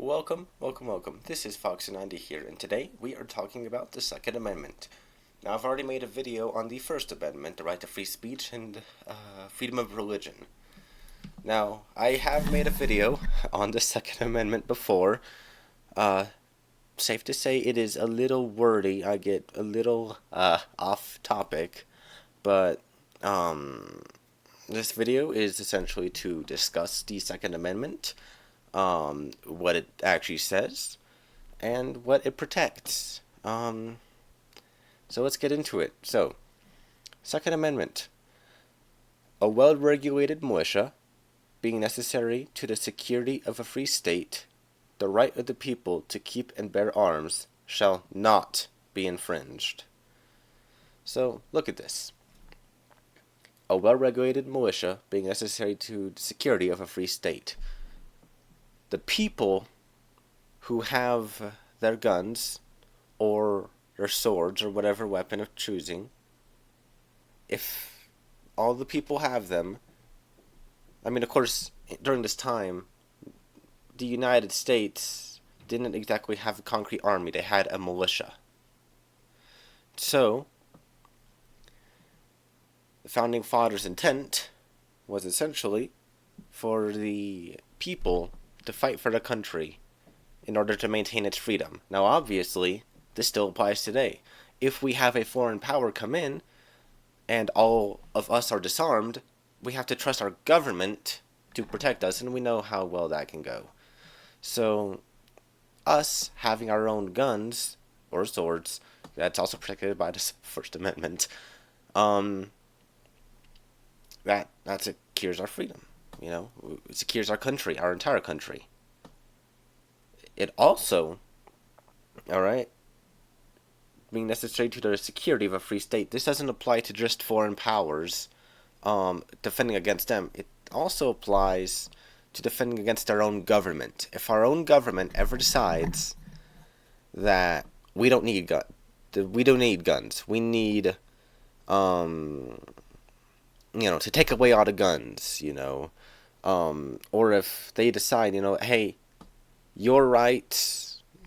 Welcome. This is Fox and Andy here, and today we are talking about the Second Amendment. Now, I've already made a video on the First Amendment, the right to free speech and freedom of religion. Now, I have made a video on the Second Amendment before. Safe to say it is a little wordy. I get a little off topic, but this video is essentially to discuss the Second Amendment, what it actually says, and what it protects. So let's get into it. So, Second Amendment. A well-regulated militia, being necessary to the security of a free state, the right of the people to keep and bear arms shall not be infringed. So, look at this. A well-regulated militia, being necessary to the security of a free state. The people who have their guns or their swords or whatever weapon of choosing, if all the people have them, I mean, of course, during this time, the United States didn't exactly have a concrete army. They had a militia. So, the Founding Fathers' intent was essentially for the people to fight for the country in order to maintain its freedom. Now, obviously, this still applies today. If we have a foreign power come in and all of us are disarmed, we have to trust our government to protect us, and we know how well that can go. So, us having our own guns or swords, that's also protected by the First Amendment, that secures our freedom. You know, it secures our country, our entire country. It also, being necessary to the security of a free state. This doesn't apply to just foreign powers, defending against them. It also applies to defending against our own government. If our own government ever decides that we don't need guns, we need, to take away all the guns, or if they decide, hey, you're right,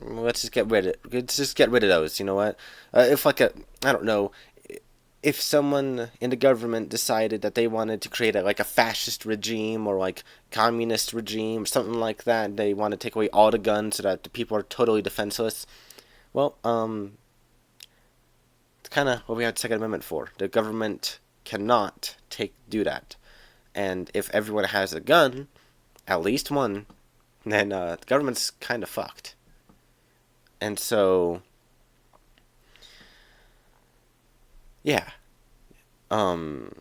let's just get rid of those, you know what? If someone in the government decided that they wanted to create a fascist regime or communist regime or something like that, they want to take away all the guns so that the people are totally defenseless. Well, it's kind of what we have the Second Amendment for. The government cannot do that. And if everyone has a gun, at least one, then the government's kind of fucked. And so, yeah. And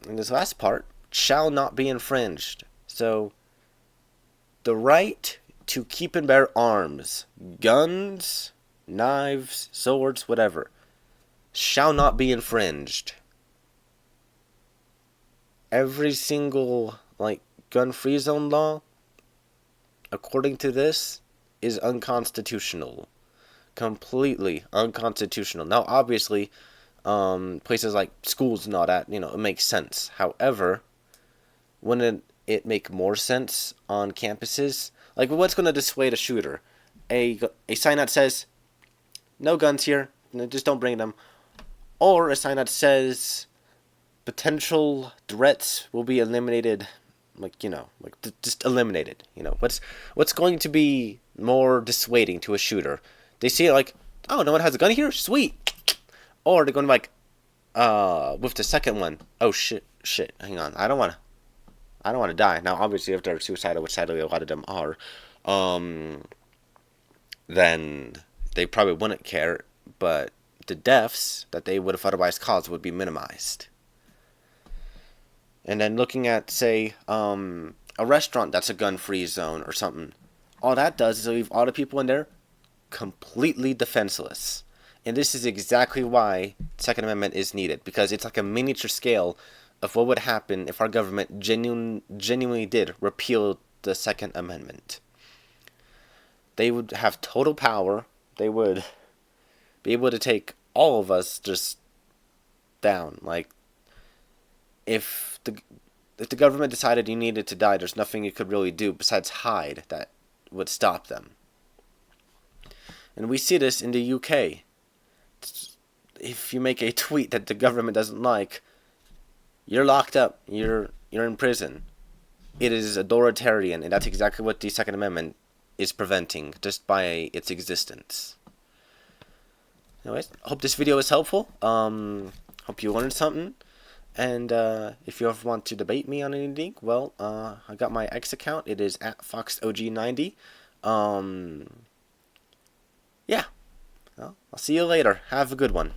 this last part, shall not be infringed. So, the right to keep and bear arms, guns, knives, swords, whatever, shall not be infringed. Every single, gun-free zone law, according to this, is unconstitutional. Completely unconstitutional. Now, obviously, places like schools and all that, it makes sense. However, wouldn't it make more sense on campuses? What's going to dissuade a shooter? A sign that says, no guns here, just don't bring them. Or a sign that says, potential threats will be eliminated, just eliminated. What's going to be more dissuading to a shooter? They see it oh, no one has a gun here? Sweet. Or they're going with the second one, oh shit, hang on, I don't want to die. Now, obviously, if they're suicidal, which sadly a lot of them are, then they probably wouldn't care, but the deaths that they would have otherwise caused would be minimized. And then looking at, say, a restaurant that's a gun-free zone or something, all that does is leave all the people in there completely defenseless. And this is exactly why the Second Amendment is needed, because it's like a miniature scale of what would happen if our government genuinely did repeal the Second Amendment. They would have total power. They would be able to take all of us just down. If the government decided you needed to die, there's nothing you could really do besides hide that would stop them. And we see this in the UK. If you make a tweet that the government doesn't like, you're locked up. You're in prison. It is authoritarian, and that's exactly what the Second Amendment is preventing, just by its existence. Anyways, hope this video was helpful. Hope you learned something. And if you ever want to debate me on anything, well, I got my X account. It is at FoxOG90. Yeah. Well, I'll see you later. Have a good one.